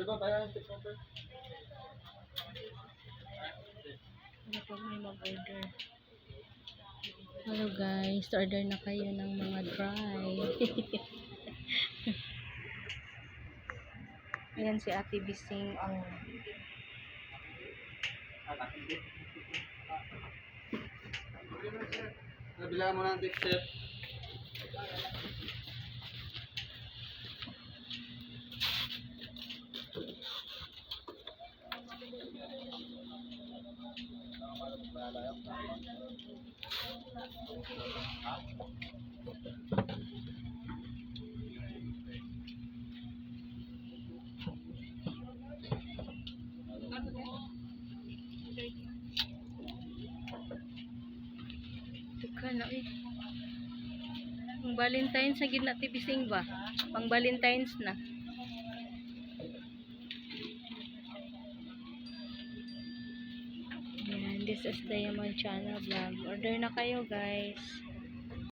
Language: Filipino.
Ano pag may mag-order? Hello guys, order na kayo ng mga dry. Ayan si Ate Bising ang Nabila mo ng dipset. tuka na eh. Pang Valentine's na gid na Ate Bising ba? Pang Valentine's na. Yan, this is Diamond Channel Vlog. Order na kayo guys.